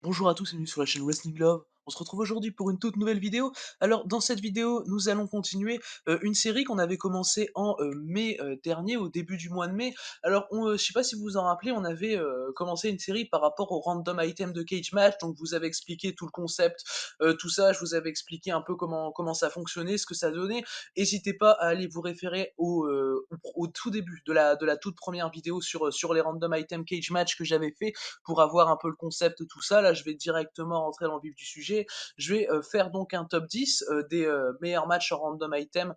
Bonjour à tous et bienvenue sur la chaîne Wrestling Love. On se retrouve aujourd'hui pour une toute nouvelle vidéo. Alors dans cette vidéo, nous allons continuer une série qu'on avait commencé en mai dernier, au début du mois de mai. Alors je sais pas si vous vous en rappelez, on avait commencé une série par rapport au random item de Cage Match. Donc je vous avais expliqué tout le concept, tout ça. Je vous avais expliqué un peu comment ça fonctionnait, ce que ça donnait. N'hésitez pas à aller vous référer au tout début de la toute première vidéo sur les random item Cage Match que j'avais fait pour avoir un peu le concept, tout ça. Là, je vais directement rentrer dans le vif du sujet. Je vais faire donc un top 10 des meilleurs matchs en random item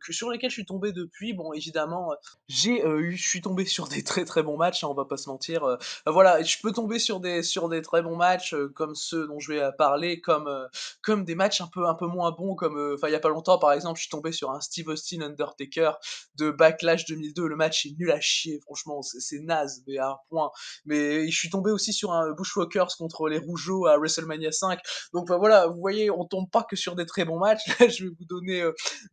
sur lesquels je suis tombé depuis. Bon, évidemment, je suis tombé sur des très très bons matchs, hein, on va pas se mentir. Voilà, je peux tomber sur des très bons matchs comme ceux dont je vais parler, comme des matchs un peu moins bons, comme enfin il y a pas longtemps par exemple, je suis tombé sur un Steve Austin Undertaker de Backlash 2002. Le match est nul à chier, franchement, c'est naze, mais à un point. Mais je suis tombé aussi sur un Bushwhackers contre les Rougeaux à WrestleMania 5. Donc enfin, voilà, vous voyez, on tombe pas que sur des très bons matchs. Là, je vais vous donner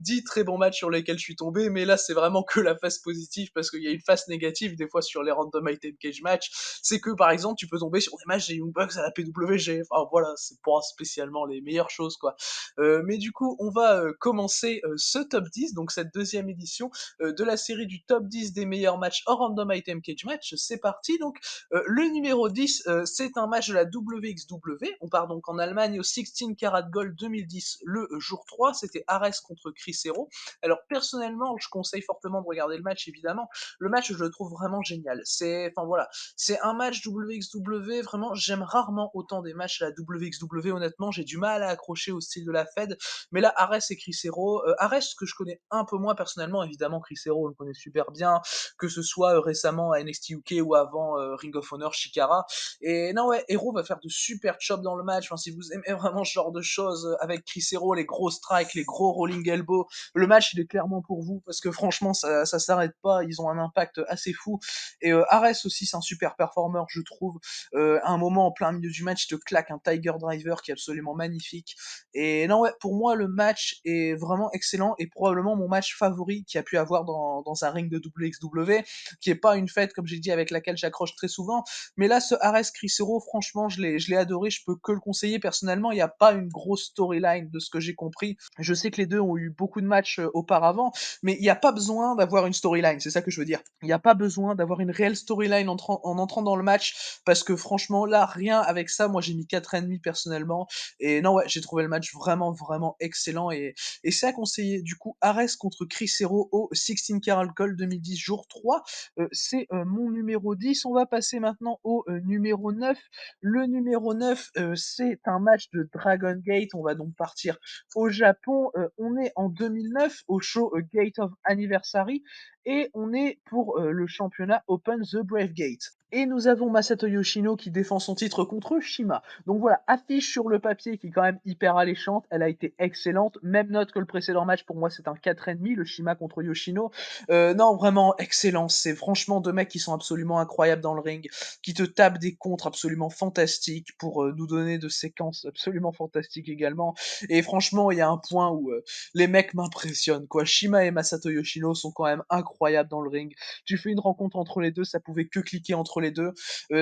10 très bons matchs sur lesquels je suis tombé, mais là, c'est vraiment que la face positive, parce qu'il y a une face négative, des fois, sur les random item cage match. C'est que, par exemple, tu peux tomber sur des matchs des Young Bucks à la PWG. Enfin, voilà, c'est pas spécialement les meilleures choses, quoi. Mais du coup, on va commencer ce top 10, donc cette deuxième édition de la série du top 10 des meilleurs matchs hors random item cage match. C'est parti, donc le numéro 10, c'est un match de la WXW. On part donc en Allemagne au 16 Karat Gold 2010, le jour 3. C'était Ares contre Chris Hero. Alors, personnellement, je conseille fortement de regarder le match, évidemment. Le match, je le trouve vraiment génial. Enfin voilà, c'est un match WXW, vraiment, j'aime rarement autant des matchs à la WXW, honnêtement. J'ai du mal à accrocher au style de la Fed. Mais là, Ares et Chris Hero, Ares, que je connais un peu moins personnellement, évidemment, Chris Hero, on le connaît super bien, que ce soit récemment à NXT UK ou avant Ring of Honor Shikara. Et non, ouais, Hero va faire de super jobs dans le match. Enfin, si vous aimez vraiment ce genre de choses avec Chris Hero, les gros strikes, les gros rolling elbows, le match il est clairement pour vous parce que franchement, ça s'arrête pas. Ils ont un impact assez fou. Et Ares aussi, c'est un super performeur, je trouve. À un moment, en plein milieu du match, il te claque un Tiger Driver qui est absolument magnifique. Et non, ouais, pour moi, le match est vraiment excellent et probablement mon match favori qu'il y a pu avoir dans un ring de WXW, qui est pas une fête, comme j'ai dit, avec laquelle j'accroche très souvent. Mais là, ce Ares Crisero, franchement, je l'ai adoré, je peux que le conseiller personnellement. Il n'y a pas une grosse storyline de ce que j'ai compris. Je sais que les deux ont eu beaucoup de matchs auparavant, mais il n'y a pas besoin d'avoir une storyline, c'est ça que je veux dire. Il n'y a pas besoin d'avoir une réelle storyline en entrant dans le match, parce que franchement, là, rien avec ça, moi j'ai mis 4,5 personnellement. Et non, ouais, j'ai trouvé le match vraiment, vraiment excellent. Et c'est à conseiller. Du coup, Ares contre Chris Hero au 16 Carol Cole 2010, jour 3. C'est mon numéro 10. On va passer maintenant au numéro 9. Le numéro 9, c'est un match de Dragon Gate. On va donc partir au Japon. On est en 2009 au show Gate of Anniversary et on est pour le championnat Open the Brave Gate. Et nous avons Masato Yoshino qui défend son titre contre Shima. Donc voilà, affiche sur le papier qui est quand même hyper alléchante. Elle a été excellente. Même note que le précédent match, pour moi, c'est un 4,5, le Shima contre Yoshino. Non, vraiment excellent. C'est franchement deux mecs qui sont absolument incroyables dans le ring, qui te tapent des contres absolument fantastiques pour nous donner de séquences absolument fantastiques également. Et franchement, il y a un point où les mecs m'impressionnent, quoi. Shima et Masato Yoshino sont quand même incroyables dans le ring. Tu fais une rencontre entre les deux, ça pouvait que cliquer entre les deux.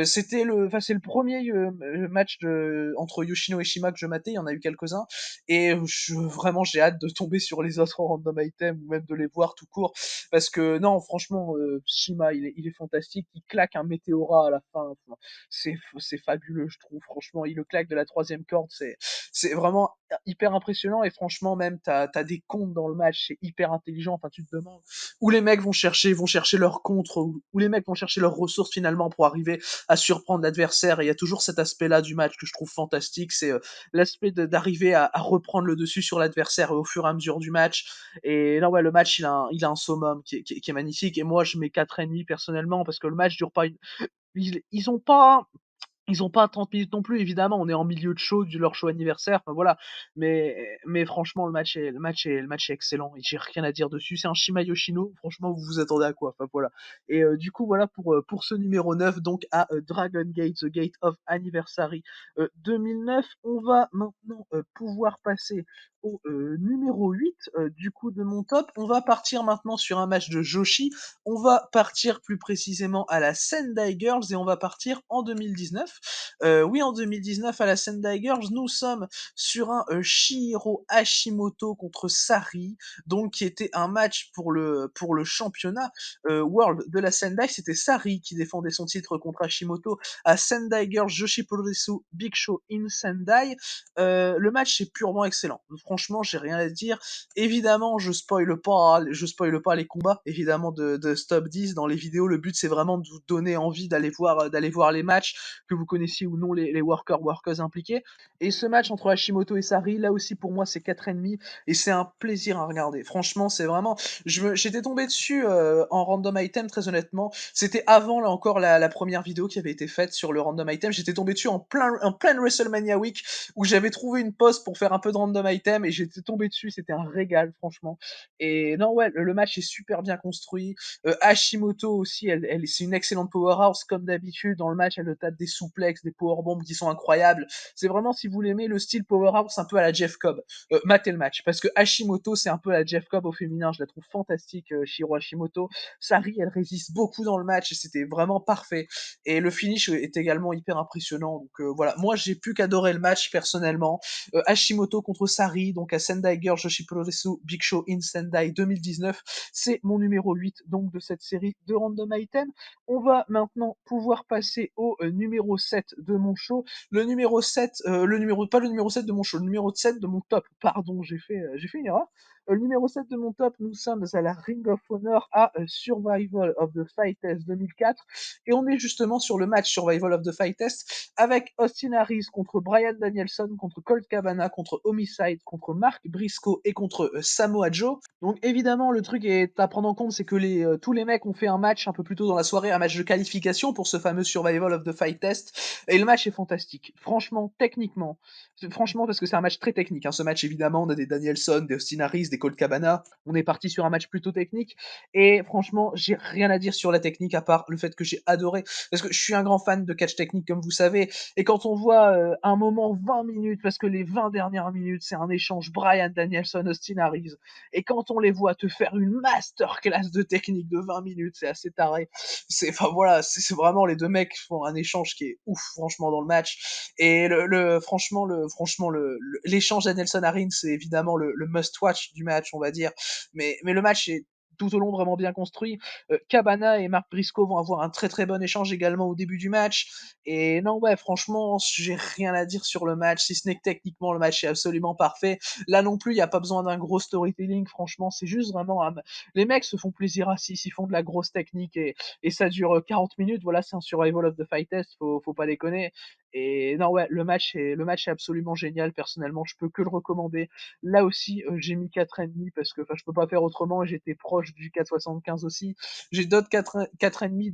C'est le premier match entre Yoshino et Shima que je matais, il y en a eu quelques-uns, et vraiment j'ai hâte de tomber sur les autres random items ou même de les voir tout court, parce que non, franchement, Shima il est fantastique, il claque un Météora à la fin, enfin, c'est fabuleux, je trouve. Franchement, il le claque de la troisième corde, c'est vraiment hyper impressionnant. Et franchement, même t'as des comptes dans le match, c'est hyper intelligent. Enfin, tu te demandes où les mecs vont chercher leurs contres, où les mecs vont chercher leurs ressources finalement pour arriver à surprendre l'adversaire. Et il y a toujours cet aspect-là du match que je trouve fantastique, c'est l'aspect d'arriver à reprendre le dessus sur l'adversaire au fur et à mesure du match. Et là, ouais, le match, il a un summum qui est magnifique. Et moi, je mets 4,5 personnellement, parce que le match dure pas une... Ils ont pas ils ont pas 30 minutes non plus, évidemment, on est en milieu de show, de leur show anniversaire, enfin voilà. Mais franchement, le match est excellent, et j'ai rien à dire dessus. C'est un Shima Yoshino, franchement, vous vous attendez à quoi? Enfin voilà. Et du coup, voilà pour ce numéro 9, donc à Dragon Gate, The Gate of Anniversary 2009. On va maintenant pouvoir passer au numéro 8 du coup de mon top. On va partir maintenant sur un match de Joshi. On va partir plus précisément à la Sendai Girls et on va partir en 2019. Oui, en 2019 à la Sendai Girls, nous sommes sur un, Chihiro Hashimoto contre Sari, donc qui était un match pour le championnat, World de la Sendai. C'était Sari qui défendait son titre contre Hashimoto à Sendai Girls Joshi Puroresu Big Show in Sendai. Le match est purement excellent. Franchement, j'ai rien à dire. Évidemment, je spoile pas les combats, évidemment, de Stop 10 dans les vidéos. Le but, c'est vraiment de vous donner envie d'aller voir les matchs, que vous connaissiez ou non les workers impliqués. Et ce match entre Hashimoto et Sari, là aussi, pour moi, c'est 4,5 et c'est un plaisir à regarder. Franchement, c'est vraiment, j'étais tombé dessus en random item, très honnêtement. C'était avant, là encore, la première vidéo qui avait été faite sur le random item. J'étais tombé dessus en pleine WrestleMania Week, où j'avais trouvé une pause pour faire un peu de random item, et j'étais tombé dessus. C'était un régal, franchement. Et non, ouais, le match est super bien construit. Hashimoto aussi, c'est une excellente powerhouse, comme d'habitude. Dans le match, elle tape des souplexes, des powerbombs qui sont incroyables. C'est vraiment, si vous l'aimez, le style powerhouse un peu à la Jeff Cobb. Matez le match, parce que Hashimoto, c'est un peu la Jeff Cobb au féminin. Je la trouve fantastique, Shiro Hashimoto. Sari, elle résiste beaucoup dans le match, et c'était vraiment parfait. Et le finish est également hyper impressionnant. Donc voilà, moi j'ai plus qu'adorer le match personnellement. Hashimoto contre Sari, donc à Sendai Girls Joshi Puroresu Big Show in Sendai 2019. C'est mon numéro 8 donc de cette série de random items. On va maintenant pouvoir passer au numéro 7 de mon show. Le numéro 7, pas le numéro 7 de mon show, le numéro 7 de mon top. Pardon, j'ai fait une erreur. Le numéro 7 de mon top, nous sommes à la Ring of Honor à Survival of the Fittest 2004. Et on est justement sur le match Survival of the Fittest avec Austin Harris contre Brian Danielson, contre Colt Cabana, contre Homicide, contre Mark Briscoe et contre Samoa Joe. Donc évidemment, le truc est à prendre en compte, c'est que tous les mecs ont fait un match un peu plus tôt dans la soirée, un match de qualification pour ce fameux Survival of the Fittest. Et le match est fantastique. Franchement, techniquement, franchement, parce que c'est un match très technique, hein, ce match évidemment, on a des Danielson, des Austin Harris, des Colt Cabana. On est parti sur un match plutôt technique. Et franchement, j'ai rien à dire sur la technique à part le fait que j'ai adoré. Parce que je suis un grand fan de catch technique, comme vous savez. Et quand on voit un moment 20 minutes, parce que les 20 dernières minutes, c'est un échange Brian Danielson, Austin Harris. Et quand on les voit te faire une masterclass de technique de 20 minutes, c'est assez taré. Enfin voilà, c'est vraiment les deux mecs qui font un échange qui est ouf, franchement, dans le match. Et franchement, l'échange Danielson Harris, c'est évidemment le must-watch du match, on va dire. Mais le match est tout au long vraiment bien construit. Cabana et Mark Briscoe vont avoir un très très bon échange également au début du match. Et non, ouais, franchement, j'ai rien à dire sur le match, si ce n'est que techniquement, le match est absolument parfait. Là non plus, il n'y a pas besoin d'un gros storytelling, franchement, c'est juste vraiment. Les mecs se font plaisir à 6, ils font de la grosse technique, et ça dure 40 minutes. Voilà, c'est un Survival of the Fittest, faut pas déconner. Et non, ouais, le match est absolument génial. Personnellement, je peux que le recommander. Là aussi, j'ai mis 4,5 parce que je peux pas faire autrement, et j'étais proche du 4,75 aussi. J'ai d'autres 4,5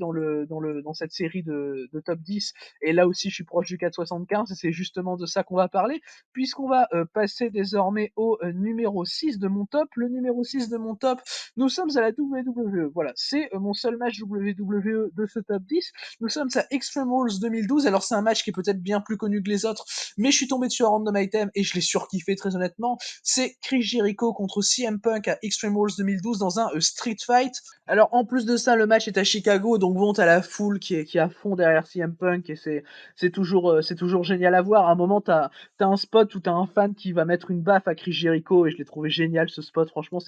dans cette série de top 10, et là aussi je suis proche du 4,75, et c'est justement de ça qu'on va parler, puisqu'on va passer désormais au numéro 6 de mon top. Le numéro 6 de mon top, nous sommes à la WWE. Voilà, c'est mon seul match WWE de ce top 10. Nous sommes à Extreme Rules 2012. Alors c'est un match qui est peut-être bien plus connu que les autres, mais je suis tombé dessus à random item et je l'ai surkiffé, très honnêtement. C'est Chris Jericho contre CM Punk à Extreme Rules 2012 dans un street fight. Alors en plus de ça, le match est à Chicago, donc bon, t'as la foule qui est à fond derrière CM Punk, et c'est toujours génial à voir. À un moment, t'as un spot où t'as un fan qui va mettre une baffe à Chris Jericho, et je l'ai trouvé génial, ce spot. Franchement,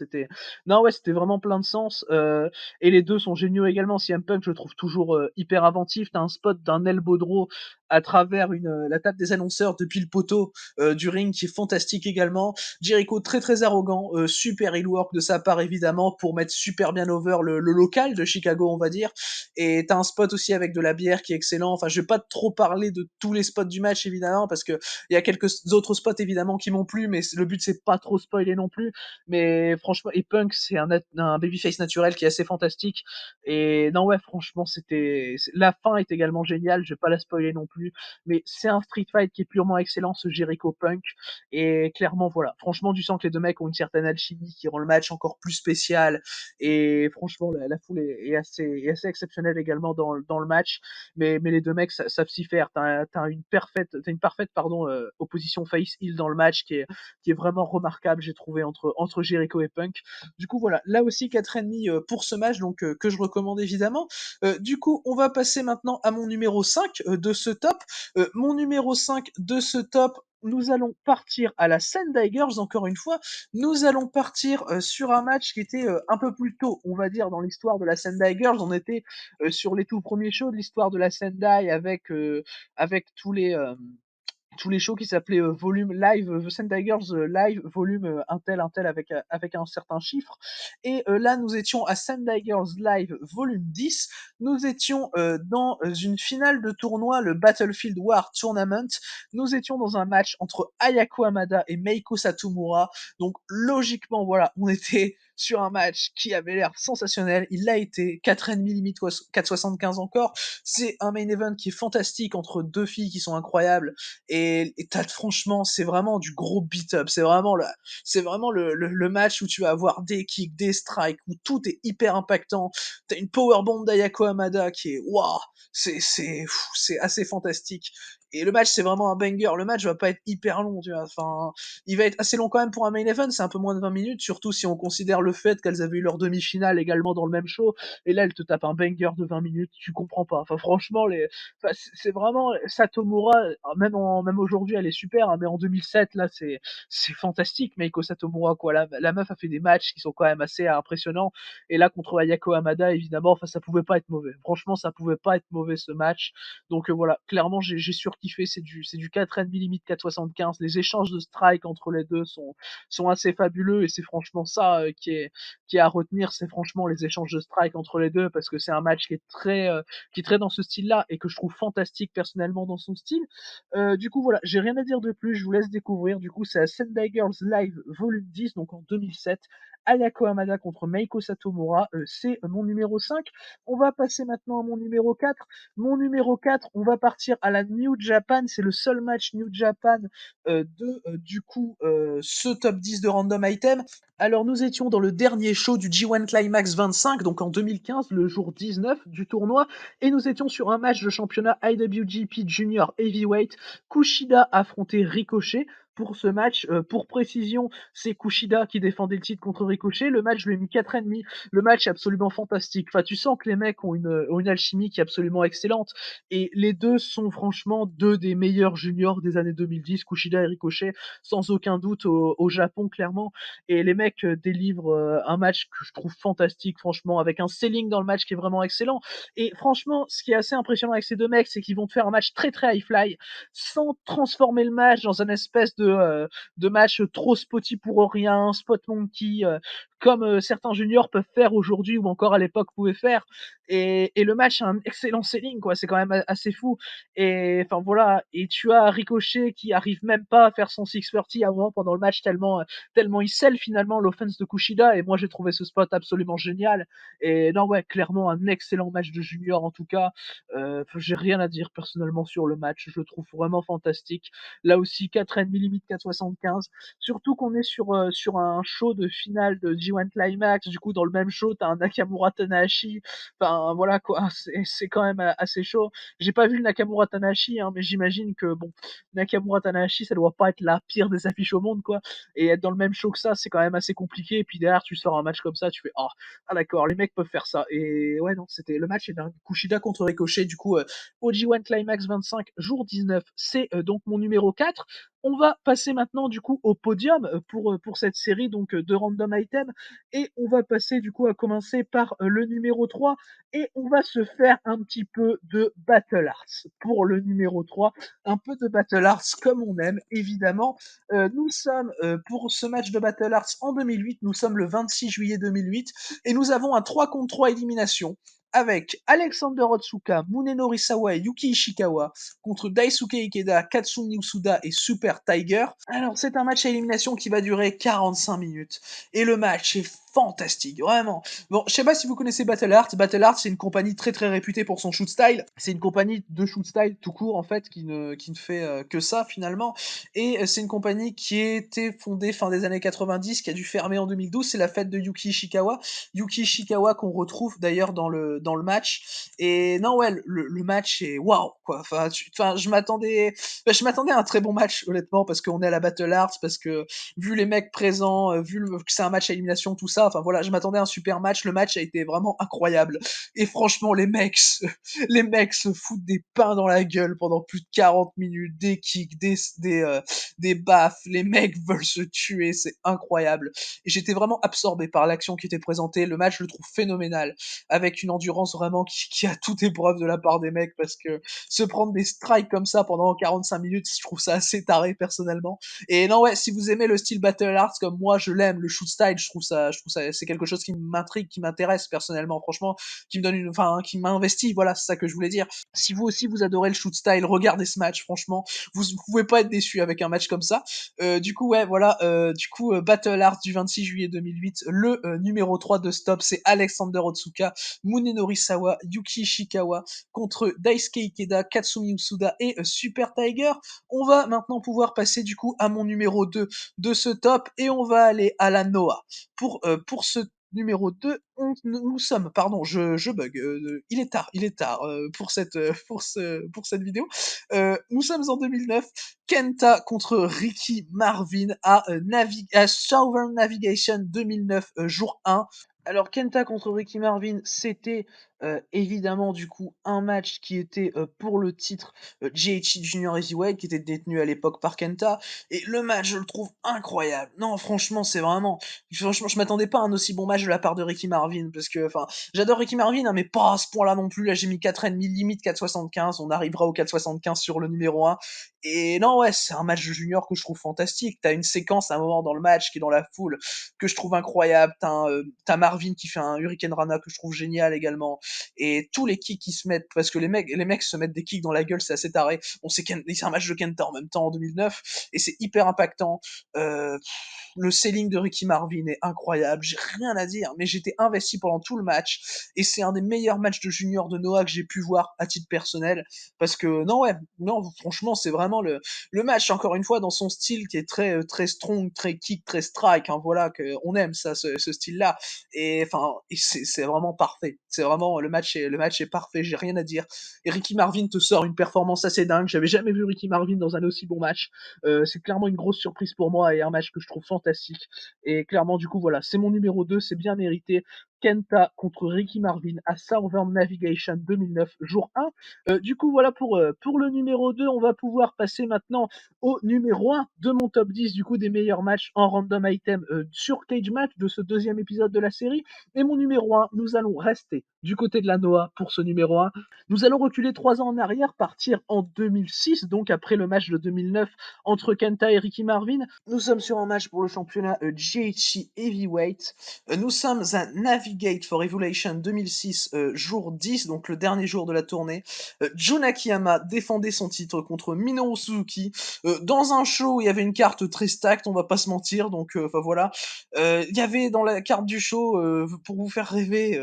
non, ouais, c'était vraiment plein de sens. Et les deux sont géniaux également. CM Punk, je le trouve toujours hyper inventif. T'as un spot d'un elbow draw à travers la table des annonceurs depuis le poteau du ring, qui est fantastique également. Jericho très très arrogant, super heel work de sa part évidemment, pour mettre super bien over le local de Chicago, on va dire. Et t'as un spot aussi avec de la bière qui est excellent. Enfin, je vais pas trop parler de tous les spots du match évidemment, parce que il y a quelques autres spots évidemment qui m'ont plu, mais le but c'est pas trop spoiler non plus. Mais franchement, et Punk, c'est un babyface naturel qui est assez fantastique. Et non, ouais, franchement, la fin est également géniale. Je vais pas la spoiler non plus, mais c'est un street fight qui est purement excellent, ce Jericho Punk. Et clairement, voilà, franchement, tu sens que les deux mecs ont une certaine alchimie qui rend le match encore plus spécial. Et franchement, la foule est assez exceptionnelle également dans le match. Mais les deux mecs savent s'y faire. T'as une parfaite pardon, opposition face-heel dans le match qui est vraiment remarquable, j'ai trouvé, entre Jericho et Punk. Du coup, voilà, là aussi 4,5 pour ce match, donc que je recommande évidemment. Du coup, on va passer maintenant à mon numéro 5 de ce top. Mon numéro 5 de ce top, nous allons partir à la Sendai Girls, encore une fois. Nous allons partir sur un match qui était un peu plus tôt, on va dire, dans l'histoire de la Sendai Girls. On était sur les tout premiers shows de l'histoire de la Sendai avec tous les shows qui s'appelaient volume live, The Sendai Girls live, volume un tel avec un certain chiffre. Et là, nous étions à Sendai Girls live, volume 10. Nous étions dans une finale de tournoi, le Battlefield War Tournament. Nous étions dans un match entre Ayako Hamada et Meiko Satomura. Donc, logiquement, voilà, on était sur un match qui avait l'air sensationnel. Il l'a été, 4,5 limite 4,75 encore. C'est un main event qui est fantastique entre deux filles qui sont incroyables. Et franchement, c'est vraiment du gros beat-up. C'est vraiment le match où tu vas avoir des kicks, des strikes, où tout est hyper impactant. T'as une powerbomb d'Ayako Hamada qui est waouh, c'est assez fantastique. Et le match, c'est vraiment un banger. Le match va pas être hyper long, tu vois. Enfin, il va être assez long quand même pour un main event. C'est un peu moins de 20 minutes, surtout si on considère le fait qu'elles avaient eu leur demi-finale également dans le même show. Et là, elle te tape un banger de 20 minutes. Tu comprends pas. Enfin, franchement, enfin, c'est vraiment Satomura. Même aujourd'hui, elle est super. Hein, mais en 2007, là, c'est fantastique. Meiko Satomura, quoi. La meuf a fait des matchs qui sont quand même assez impressionnants. Et là, contre Ayako Hamada, évidemment, enfin, ça pouvait pas être mauvais. Franchement, ça pouvait pas être mauvais ce match. Donc voilà, clairement, j'ai surkiffé. C'est du 4,5 limite 4,75. Les échanges de strike entre les deux sont assez fabuleux et c'est franchement ça qui est à retenir. C'est franchement les échanges de strike entre les deux parce que c'est un match qui est très dans ce style-là et que je trouve fantastique personnellement dans son style. Du coup, voilà, j'ai rien à dire de plus. Je vous laisse découvrir. Du coup, c'est à Sendai Girls Live Volume 10, donc en 2007. Ayako Hamada contre Meiko Satomura, c'est mon numéro 5. On va passer maintenant à mon numéro 4. Mon numéro 4, on va partir à la New Japan. C'est le seul match New Japan du coup, ce top 10 de Random Item. Alors, nous étions dans le dernier show du G1 Climax 25, donc en 2015, le jour 19 du tournoi, et nous étions sur un match de championnat IWGP Junior Heavyweight. Kushida affrontait Ricochet. Pour ce match, pour précision, c'est Kushida qui défendait le titre contre Ricochet. Le match, je lui ai mis 4,5. Le match est absolument fantastique. Enfin, tu sens que les mecs ont une alchimie qui est absolument excellente. Et les deux sont franchement deux des meilleurs juniors des années 2010, Kushida et Ricochet, sans aucun doute au Japon, clairement. Et les mecs délivrent un match que je trouve fantastique, franchement, avec un selling dans le match qui est vraiment excellent. Et franchement, ce qui est assez impressionnant avec ces deux mecs, c'est qu'ils vont te faire un match très très high fly, sans transformer le match dans une espèce de match trop spotty pour rien, spot monkey, comme certains juniors peuvent faire aujourd'hui ou encore à l'époque pouvaient faire. Et le match a un excellent selling, quoi. C'est quand même assez fou. Et enfin voilà. Et tu as Ricochet qui arrive même pas à faire son 630 à un moment pendant le match tellement il scelle finalement l'offense de Kushida. Et moi j'ai trouvé ce spot absolument génial. Et non ouais, clairement un excellent match de junior en tout cas. J'ai rien à dire personnellement sur le match. Je le trouve vraiment fantastique. Là aussi 4,5 limite 4,75. Surtout qu'on est sur un show de finale de G1 Climax. Du coup dans le même show t'as un Nakamura Tanahashi. Enfin, voilà quoi, c'est quand même assez chaud. J'ai pas vu le Nakamura Tanahashi, hein, mais j'imagine que bon, Nakamura Tanahashi, ça doit pas être la pire des affiches au monde, quoi. Et être dans le même show que ça, c'est quand même assez compliqué. Et puis derrière, tu sors un match comme ça, tu fais ah d'accord, les mecs peuvent faire ça. Et ouais, non, c'était le match est dingue. Kushida contre Ricochet, du coup, OG1 Climax 25, jour 19, c'est donc mon numéro 4. On va passer maintenant du coup au podium pour cette série donc de random items et on va passer du coup à commencer par le numéro 3 et on va se faire un petit peu de Battle Arts pour le numéro 3, un peu de Battle Arts comme on aime évidemment. Nous sommes pour ce match de Battle Arts en 2008, nous sommes le 26 juillet 2008 et nous avons un 3 contre 3 élimination avec Alexander Otsuka, Munenori Sawa et Yuki Ishikawa contre Daisuke Ikeda, Katsumi Usuda et Super Tiger. Alors c'est un match à élimination qui va durer 45 minutes et le match est fantastique, vraiment. Bon, je sais pas si vous connaissez Battle Art. Battle Art, c'est une compagnie très très réputée pour son shoot style. C'est une compagnie de shoot style tout court en fait qui ne fait que ça finalement. Et c'est une compagnie qui a été fondée fin des années 90, qui a dû fermer en 2012. C'est la fête de Yuki Ishikawa. Yuki Ishikawa qu'on retrouve d'ailleurs dans le match. Et non ouais, le match est waouh quoi. Enfin, je m'attendais à un très bon match honnêtement parce qu'on est à la Battle Arts, parce que vu les mecs présents, que c'est un match à élimination tout ça, ça. Enfin voilà, je m'attendais à un super match. Le match a été vraiment incroyable. Et franchement, les mecs se foutent des pains dans la gueule pendant plus de 40 minutes, des kicks, des baffes. Les mecs veulent se tuer, c'est incroyable. Et j'étais vraiment absorbé par l'action qui était présentée. Le match, je le trouve phénoménal, avec une endurance vraiment qui a toute épreuve de la part des mecs, parce que se prendre des strikes comme ça pendant 45 minutes, je trouve ça assez taré personnellement. Et non, ouais, si vous aimez le style Battle Arts comme moi, je l'aime, le shoot style, je trouve ça, c'est quelque chose qui m'intrigue, qui m'intéresse personnellement, franchement, qui me donne enfin, qui m'investit, voilà, c'est ça que je voulais dire. Si vous aussi vous adorez le shoot style, regardez ce match, franchement, vous pouvez pas être déçu avec un match comme ça. Du coup, ouais, voilà, Battle Arts du 26 juillet 2008, le numéro 3 de Stop, c'est Alexander Otsuka, Munenori Sawa, Yuki Ishikawa, contre Daisuke Ikeda, Katsumi Usuda et Super Tiger. On va maintenant pouvoir passer du coup à mon numéro 2 de ce top, et on va aller à la Noah. Pour ce numéro 2, nous sommes, pardon, je bug, il est tard pour cette vidéo. Nous sommes en 2009, Kenta contre Ricky Marvin à Southern Navigation 2009, jour 1. Alors Kenta contre Ricky Marvin, c'était évidemment du coup un match qui était pour le titre GHC Junior Heavyweight, qui était détenu à l'époque par Kenta, et le match je le trouve incroyable. Non, franchement, franchement, je m'attendais pas à un aussi bon match de la part de Ricky Marvin, parce que enfin, j'adore Ricky Marvin, hein, mais pas à ce point-là non plus. Là, j'ai mis 4,5, limite 4,75. On arrivera au 4,75 sur le numéro 1. Et non, ouais, c'est un match de junior que je trouve fantastique. T'as une séquence à un moment dans le match qui est dans la foule que je trouve incroyable. T'as Marvin qui fait un Hurricane Rana que je trouve génial également. Et tous les kicks qui se mettent, parce que les mecs se mettent des kicks dans la gueule, c'est assez taré. On sait c'est un match de Kenta en même temps en 2009, et c'est hyper impactant. Euh, le selling de Ricky Marvin est incroyable, j'ai rien à dire, mais j'étais investi pendant tout le match, et c'est un des meilleurs matchs de junior de Noah que j'ai pu voir à titre personnel, parce que non, ouais, non, franchement, c'est vraiment le match, encore une fois, dans son style qui est très strong, très kick, très strike, hein, voilà, que on aime ça, ce style-là, et enfin, c'est vraiment parfait, c'est vraiment, le match est parfait, j'ai rien à dire, et Ricky Marvin te sort une performance assez dingue, j'avais jamais vu Ricky Marvin dans un aussi bon match, c'est clairement une grosse surprise pour moi, et un match que je trouve fantastique. Et clairement, du coup, voilà, c'est mon numéro 2, c'est bien mérité. Kenta contre Ricky Marvin à Southern Navigation 2009, jour 1. Du coup, voilà pour le numéro 2. On va pouvoir passer maintenant au numéro 1 de mon top 10, du coup, des meilleurs matchs en random item sur Cage Match de ce deuxième épisode de la série. Et mon numéro 1, nous allons rester du côté de la Noah pour ce numéro 1. Nous allons reculer 3 ans en arrière, partir en 2006, donc après le match de 2009 entre Kenta et Ricky Marvin. Nous sommes sur un match pour le championnat GHC Heavyweight. Nous sommes à Navigate for Evolution 2006, jour 10, donc le dernier jour de la tournée. Jun Akiyama défendait son titre contre Minoru Suzuki dans un show où il y avait une carte très stacked, on va pas se mentir, donc enfin voilà. Il y avait dans la carte du show, pour vous faire rêver,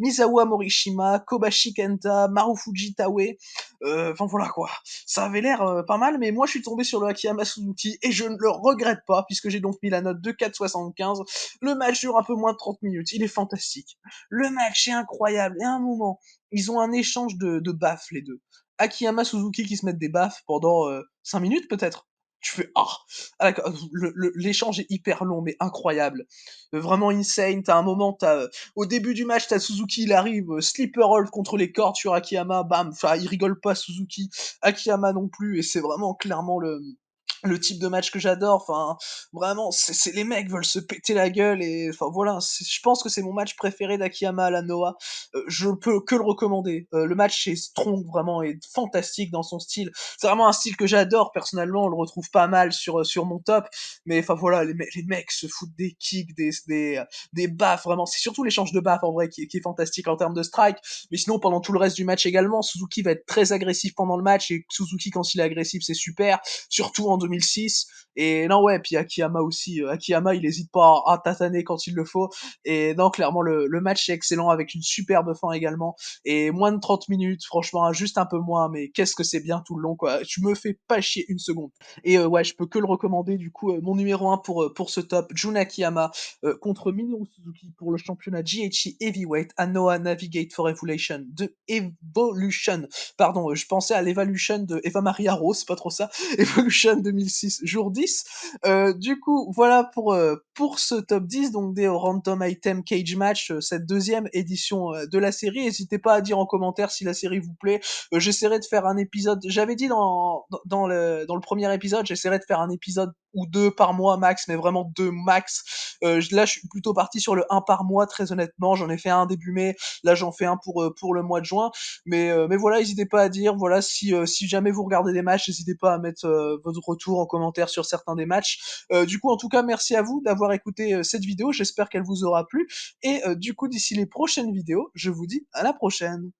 Misawa Morishima, Kobashi Kenta, Marufuji Taue, enfin voilà quoi. Ça avait l'air pas mal, mais moi je suis tombé sur le Akiyama Suzuki et je ne le regrette pas, puisque j'ai donc mis la note de 4,75. Le match dure un peu moins de 30 minutes, il est fantastique. Le match est incroyable, et à un moment, ils ont un échange de baffes les deux. Akiyama Suzuki qui se mettent des baffes pendant 5 minutes peut-être. Tu fais d'accord, l'échange est hyper long mais incroyable. Vraiment insane, t'as un moment, au début du match, t'as Suzuki, il arrive, sleeper hold contre les cordes sur Akiyama, bam, enfin il rigole pas Suzuki, Akiyama non plus, et c'est vraiment clairement le type de match que j'adore. Enfin, vraiment, les mecs veulent se péter la gueule, et enfin voilà, je pense que c'est mon match préféré d'Akiyama à la Noah. Je peux que le recommander. Le match est strong vraiment et fantastique dans son style. C'est vraiment un style que j'adore personnellement. On le retrouve pas mal sur mon top, mais enfin voilà, les mecs se foutent des kicks, des baffes. Vraiment, c'est surtout l'échange de baffes en vrai qui est fantastique en termes de strike. Mais sinon, pendant tout le reste du match également, Suzuki va être très agressif pendant le match, et Suzuki quand il est agressif, c'est super, surtout en 2006. Et non, ouais, puis Akiyama aussi. Akiyama, il hésite pas à tataner quand il le faut. Et non, clairement, le match est excellent, avec une superbe fin également. Et moins de 30 minutes, franchement, juste un peu moins, mais qu'est-ce que c'est bien tout le long, quoi. Tu me fais pas chier une seconde. Et ouais, je peux que le recommander, du coup, mon numéro 1 pour ce top, Jun Akiyama contre Minoru Suzuki pour le championnat GHC Heavyweight à Noah Navigate for Evolution. Pardon, je pensais à l'Evolution de Eva Maria Rose, pas trop ça. Evolution 2006, jour 10. Du coup, voilà pour ce top 10, donc des Random Item Cage Match, cette deuxième édition de la série. N'hésitez pas à dire en commentaire si la série vous plaît. J'essaierai de faire un épisode. J'avais dit dans le premier épisode, j'essaierai de faire un épisode ou deux par mois max, mais vraiment deux max. Là, je suis plutôt parti sur le un par mois, très honnêtement. J'en ai fait un début mai. Là, j'en fais un pour le mois de juin. Mais voilà, n'hésitez pas à dire, voilà, si jamais vous regardez des matchs, n'hésitez pas à mettre votre retour en commentaire sur certains des matchs. Du coup, en tout cas, merci à vous d'avoir écouté cette vidéo. J'espère qu'elle vous aura plu. Et du coup, d'ici les prochaines vidéos, je vous dis à la prochaine.